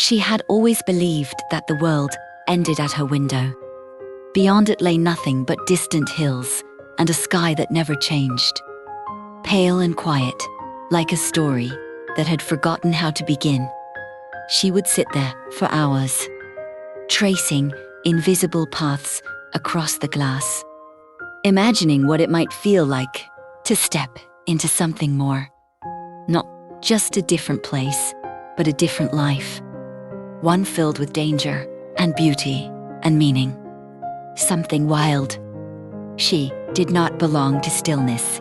She had always believed that the world ended at her window. Beyond it lay nothing but distant hills and a sky that never changed. Pale and quiet, like a story that had forgotten how to begin. She would sit there for hours, tracing invisible paths across the glass, imagining what it might feel like to step into something more. Not just a different place, but a different life. One filled with danger and beauty and meaning. Something wild. She did not belong to stillness.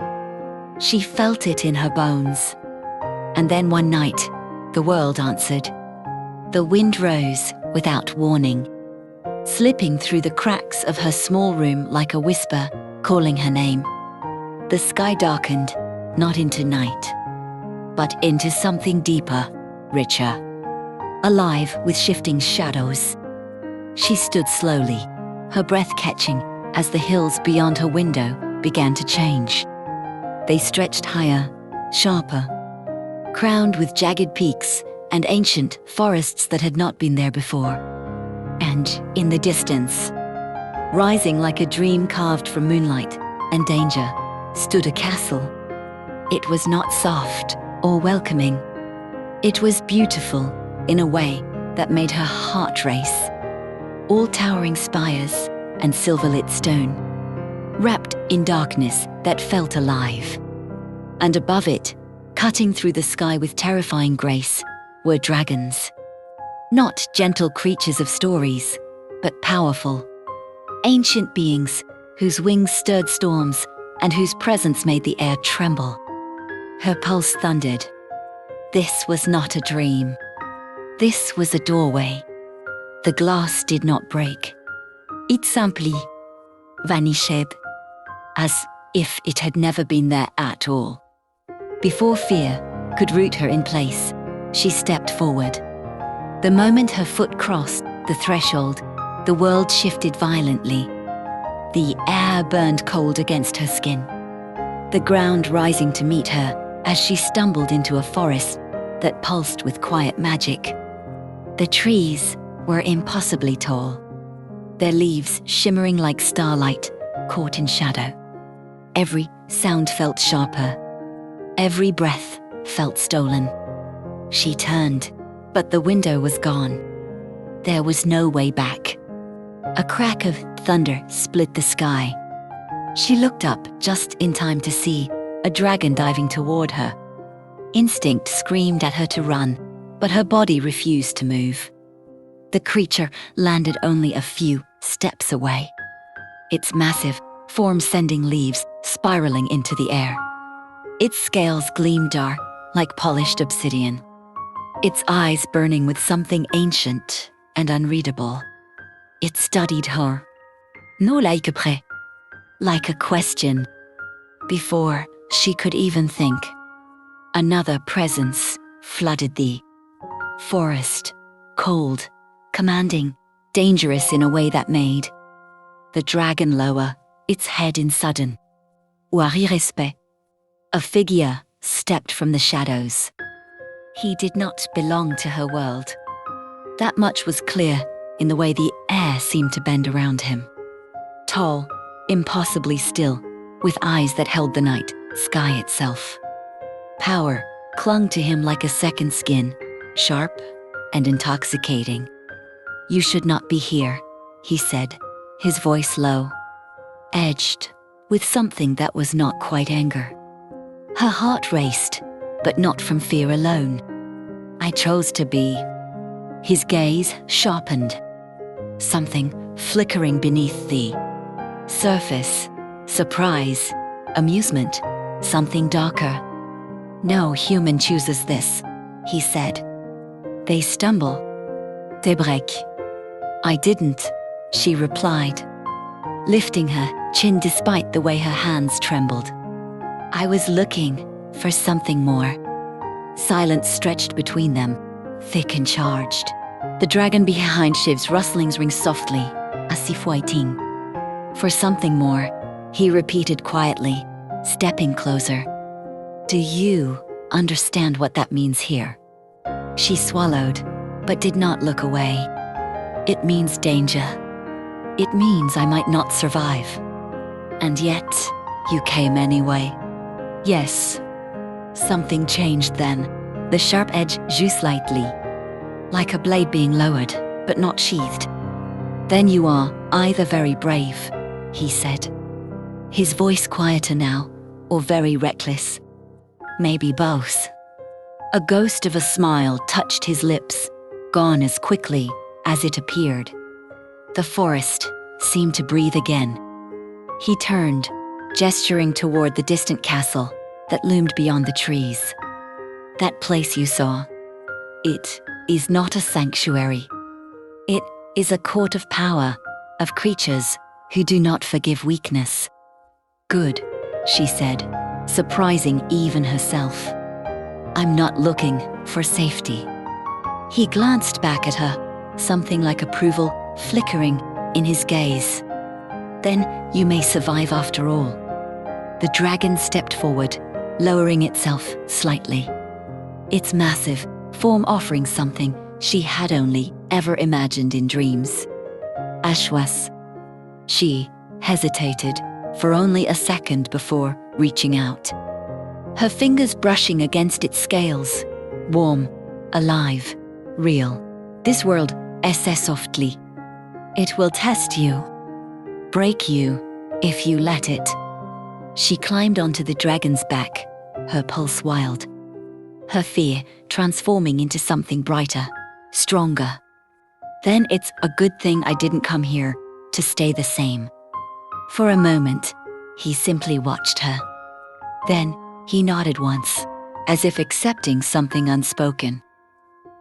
She felt it in her bones. And then one night, the world answered. The wind rose without warning, slipping through the cracks of her small room like a whisper, calling her name. The sky darkened, not into night, but into something deeper, richer, alive with shifting shadows. She stood slowly, her breath catching as the hills beyond her window began to change. They stretched higher, sharper, crowned with jagged peaks and ancient forests that had not been there before. And in the distance, rising like a dream carved from moonlight and danger, stood a castle. It was not soft or welcoming. It was beautiful in a way that made her heart race. All towering spires and silver-lit stone, wrapped in darkness that felt alive. And above it, cutting through the sky with terrifying grace, were dragons. Not gentle creatures of stories, but powerful, ancient beings whose wings stirred storms and whose presence made the air tremble. Her pulse thundered. This was not a dream. This was a doorway. The glass did not break. It simply vanished, as if it had never been there at all. Before fear could root her in place, she stepped forward. The moment her foot crossed the threshold, the world shifted violently. The air burned cold against her skin, the ground rising to meet her as she stumbled into a forest that pulsed with quiet magic. The trees were impossibly tall, their leaves shimmering like starlight caught in shadow. Every sound felt sharper, every breath felt stolen. She turned, but the window was gone. There was no way back. A crack of thunder split the sky. She looked up just in time to see a dragon diving toward her. Instinct screamed at her to run, but her body refused to move. The creature landed only a few steps away, its massive form sending leaves spiraling into the air. Its scales gleamed dark like polished obsidian, its eyes burning with something ancient and unreadable. It studied her, no like près, like a question. Before she could even think, another presence flooded the forest, cold, commanding, dangerous in a way that made the dragon lower its head in sudden respect. A figure stepped from the shadows. He did not belong to her world. That much was clear in the way the air seemed to bend around him. Tall, impossibly still, with eyes that held the night sky itself. Power clung to him like a second skin, sharp and intoxicating. You should not be here, he said, his voice low, edged with something that was not quite anger. Her heart raced, but not from fear alone. I chose to be. His gaze sharpened. Something flickering beneath the surface. Surprise, amusement, something darker. No human chooses this, he said. They stumble. They break. I didn't, she replied, lifting her chin despite the way her hands trembled. I was looking for something more. Silence stretched between them, thick and charged. The dragon behind Shiv's rustlings ring softly, a sifuiting. For something more, he repeated quietly, stepping closer. Do you understand what that means here? She swallowed, but did not look away. It means danger. It means I might not survive. And yet, you came anyway. Yes. Something changed then. The sharp edge just slightly, like a blade being lowered, but not sheathed. Then you are either very brave, he said. His voice quieter now, or very reckless. Maybe both. A ghost of a smile touched his lips, gone as quickly as it appeared. The forest seemed to breathe again. He turned, gesturing toward the distant castle that loomed beyond the trees. That place you saw, it is not a sanctuary. It is a court of power, of creatures who do not forgive weakness. Good, she said, surprising even herself. I'm not looking for safety. He glanced back at her, something like approval flickering in his gaze. Then you may survive after all. The dragon stepped forward, lowering itself slightly. Its massive form offering something she had only ever imagined in dreams. Ashwas. She hesitated for only a second before reaching out. Her fingers brushing against its scales, warm, alive, real. This world, essaie softly. It will test you, break you, if you let it. She climbed onto the dragon's back, her pulse wild. Her fear transforming into something brighter, stronger. Then it's a good thing I didn't come here to stay the same. For a moment, he simply watched her. Then he nodded once, as if accepting something unspoken.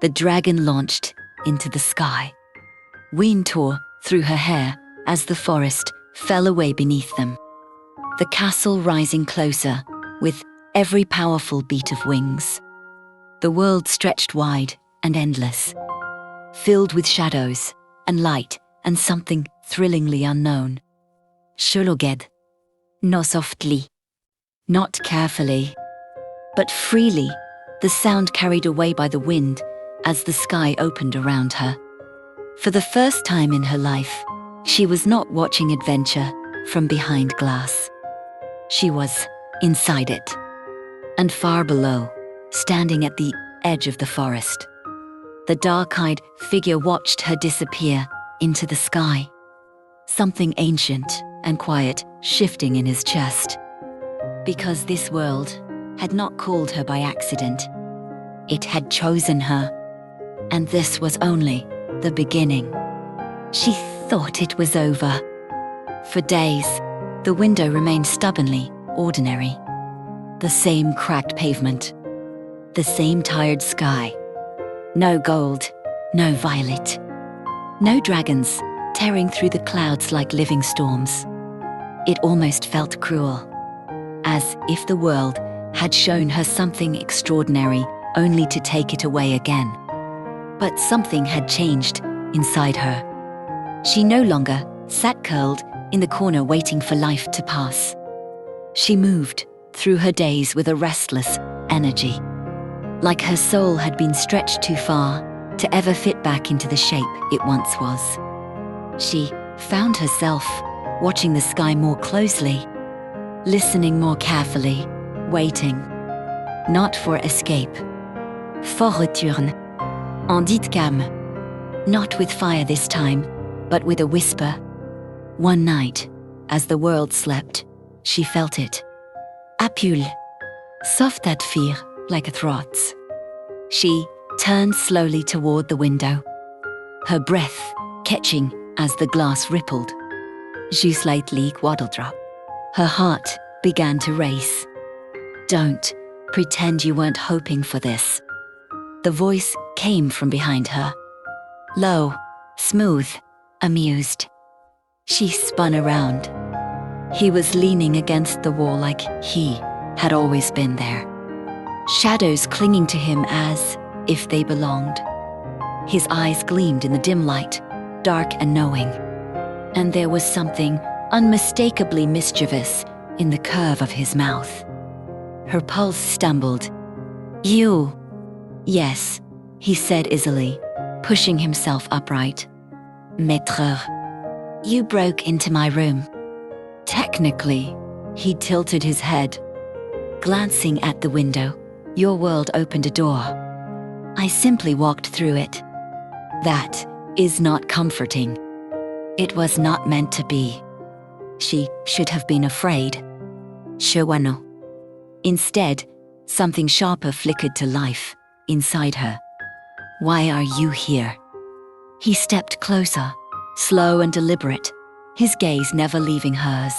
The dragon launched into the sky. Wind tore through her hair as the forest fell away beneath them. The castle rising closer with every powerful beat of wings. The world stretched wide and endless, filled with shadows and light and something thrillingly unknown. Shologed. No softly. Not carefully, but freely, the sound carried away by the wind as the sky opened around her. For the first time in her life, she was not watching adventure from behind glass. She was inside it. And far below, standing at the edge of the forest, the dark-eyed figure watched her disappear into the sky. Something ancient and quiet shifting in his chest. Because this world had not called her by accident. It had chosen her. And this was only the beginning. She thought it was over. For days, the window remained stubbornly ordinary. The same cracked pavement. The same tired sky. No gold, no violet. No dragons tearing through the clouds like living storms. It almost felt cruel. As if the world had shown her something extraordinary only to take it away again. But something had changed inside her. She no longer sat curled in the corner waiting for life to pass. She moved through her days with a restless energy, like her soul had been stretched too far to ever fit back into the shape it once was. She found herself watching the sky more closely, listening more carefully, waiting, not for escape. For retourne. En dit calme. Not with fire this time, but with a whisper. One night, as the world slept, she felt it. Apule. Soft at fear, like a throat. She turned slowly toward the window, her breath catching as the glass rippled. Just lightly waddle-drop. Her heart began to race. Don't pretend you weren't hoping for this. The voice came from behind her. Low, smooth, amused. She spun around. He was leaning against the wall like he had always been there. Shadows clinging to him as if they belonged. His eyes gleamed in the dim light, dark and knowing. And there was something unmistakably mischievous in the curve of his mouth. Her pulse stumbled. You. Yes, he said easily, pushing himself upright. Maître, you broke into my room. Technically, he tilted his head. Glancing at the window, your world opened a door. I simply walked through it. That is not comforting. It was not meant to be. She should have been afraid. Shawano. Instead, something sharper flickered to life inside her. Why are you here? He stepped closer, slow and deliberate, his gaze never leaving hers.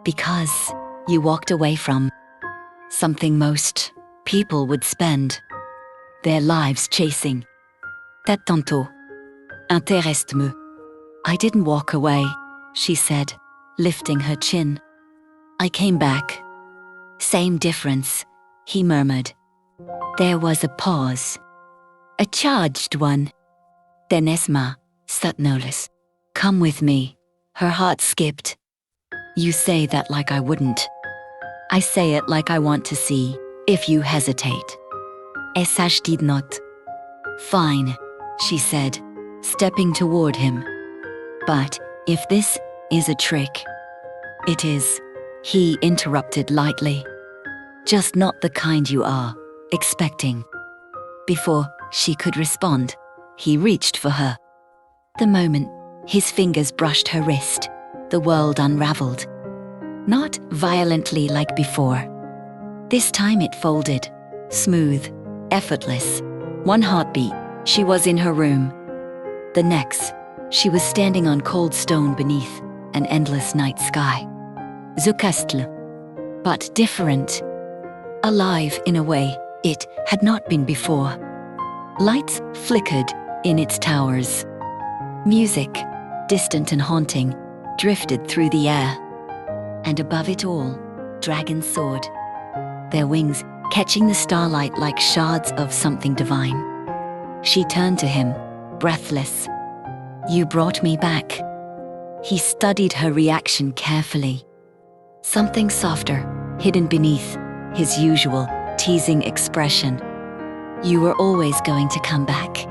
Because you walked away from something most people would spend their lives chasing. That tantôt intéresse-me. I didn't walk away, she said, lifting her chin. I came back. Same difference, he murmured. There was a pause. A charged one. Then Esma, Sutnolis, come with me. Her heart skipped. You say that like I wouldn't. I say it like I want to see if you hesitate. Esash did not. Fine, she said, stepping toward him. But if this is a trick, it is, he interrupted lightly. Just not the kind you are expecting. Before she could respond, he reached for her. The moment his fingers brushed her wrist, the world unraveled. Not violently like before. This time it folded, smooth, effortless. One heartbeat, she was in her room. The next, she was standing on cold stone beneath an endless night sky. Zucastle. But different. Alive in a way it had not been before. Lights flickered in its towers. Music, distant and haunting, drifted through the air. And above it all, dragons soared, their wings catching the starlight like shards of something divine. She turned to him, breathless. You brought me back. He studied her reaction carefully. Something softer, hidden beneath his usual teasing expression. You were always going to come back.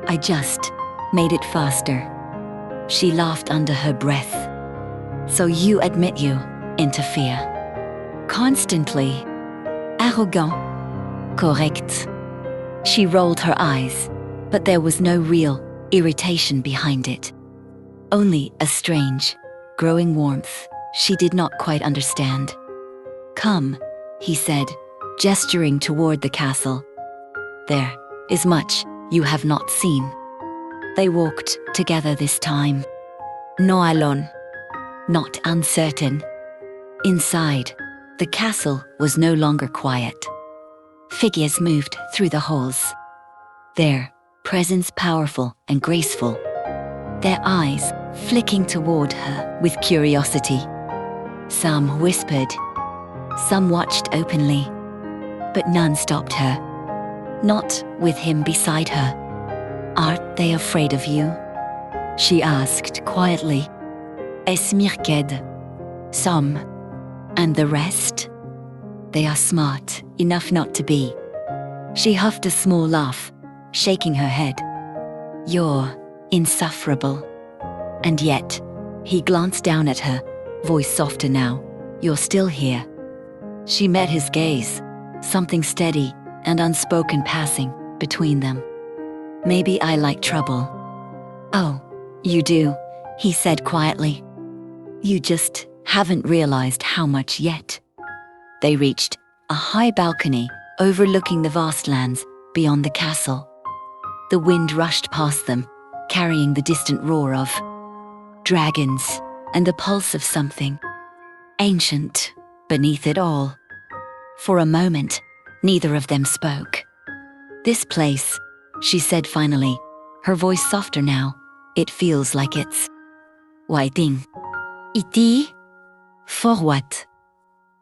I just made it faster. She laughed under her breath. So you admit you interfere. Constantly. Arrogant. Correct. She rolled her eyes, but there was no real irritation behind it. Only a strange, growing warmth she did not quite understand. Come, he said, gesturing toward the castle. There is much you have not seen. They walked together this time. No alone. Not uncertain. Inside, the castle was no longer quiet. Figures moved through the halls. Their presence powerful and graceful. Their eyes flicking toward her with curiosity. Some whispered. Some watched openly. But none stopped her. Not with him beside her. Aren't they afraid of you? She asked quietly. Esmirked. Some. And the rest? They are smart enough not to be. She huffed a small laugh, shaking her head. You're insufferable. And yet, he glanced down at her, voice softer now. You're still here. She met his gaze, something steady and unspoken passing between them. Maybe I like trouble. Oh, you do, he said quietly. You just haven't realized how much yet. They reached a high balcony overlooking the vast lands beyond the castle. The wind rushed past them, carrying the distant roar of dragons and the pulse of something ancient beneath it all. For a moment, neither of them spoke. This place, she said finally, her voice softer now. It feels like it's waiting. Iti? For what?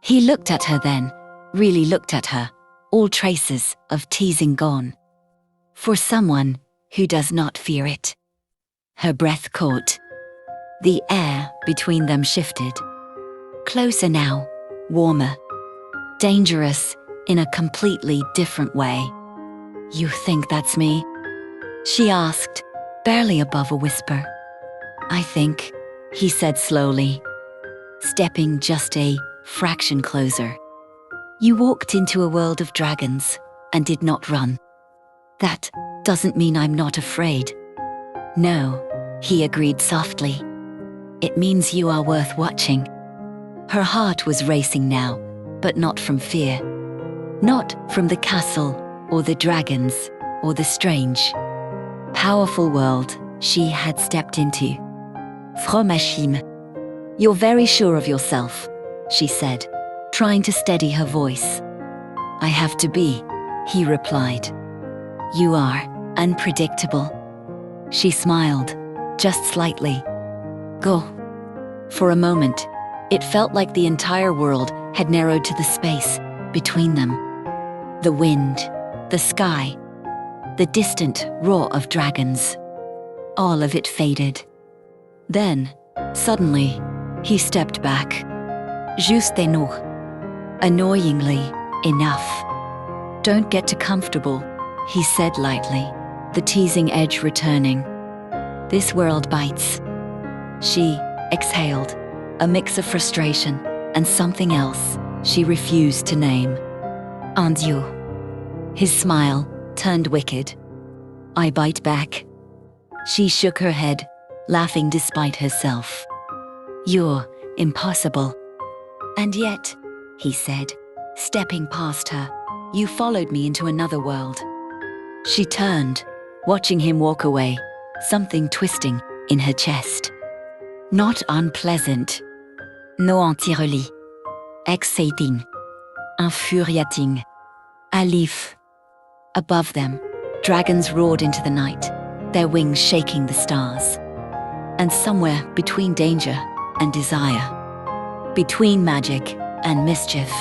He looked at her then, really looked at her, all traces of teasing gone. For someone who does not fear it. Her breath caught. The air between them shifted. Closer now, warmer. Dangerous in a completely different way. You think that's me? she asked, barely above a whisper. I think, he said slowly, stepping just a fraction closer. You walked into a world of dragons and did not run. That doesn't mean I'm not afraid. No, he agreed softly. It means you are worth watching. Her heart was racing now, but not from fear. Not from the castle or the dragons or the strange, powerful world she had stepped into. Fromachim. You're very sure of yourself, she said, trying to steady her voice. I have to be, he replied. You are unpredictable. She smiled, just slightly. Go. For a moment, it felt like the entire world had narrowed to the space between them. The wind, the sky, the distant roar of dragons. All of it faded. Then, suddenly, he stepped back. Juste nous. Annoyingly enough. Don't get too comfortable, he said lightly, the teasing edge returning. This world bites. She exhaled, a mix of frustration and something else she refused to name. Adieu. His smile turned wicked. I bite back. She shook her head, laughing despite herself. You're impossible. And yet, he said, stepping past her, you followed me into another world. She turned, watching him walk away, something twisting in her chest. Not unpleasant. No anti-relis. Exciting. Infuriating. Alif. Above them, dragons roared into the night, their wings shaking the stars. And somewhere between danger and desire, between magic and mischief,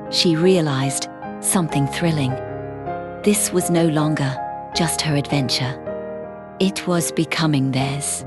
she realized something thrilling. This was no longer just her adventure. It was becoming theirs.